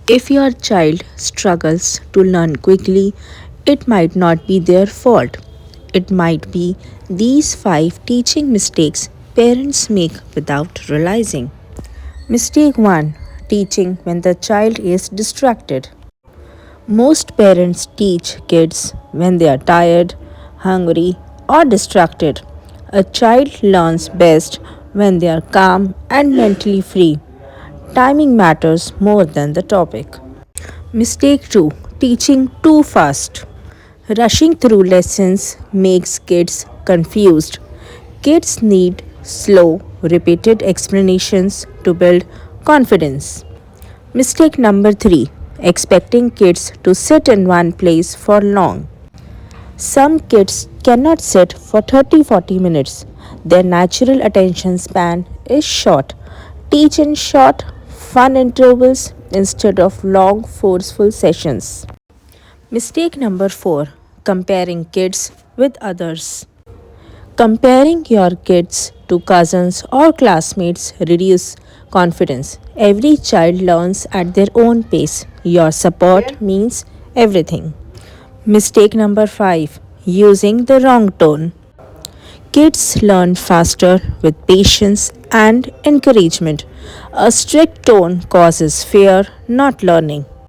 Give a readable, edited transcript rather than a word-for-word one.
If your child struggles to learn quickly, it might not be their fault. It might be these five teaching mistakes parents make without realizing. Mistake 1: Teaching when the child is distracted. Most parents teach kids when they are tired, hungry, or distracted. A child learns best when they are calm and mentally free. Timing matters more than the topic. Mistake 2: Teaching too fast. Rushing through lessons makes kids confused. Kids need slow, repeated explanations to build confidence. Mistake number 3: Expecting kids to sit in one place for long. Some kids cannot sit for 30-40 minutes. Their natural attention span is short. Teach in short, fun intervals instead of long, forceful sessions. Mistake number 4: Comparing kids with others. Comparing your kids to cousins or classmates reduces confidence. Every child learns at their own pace. Your support means everything. Mistake number 5: Using the wrong tone. Kids learn faster with patience and encouragement. A strict tone causes fear, not learning.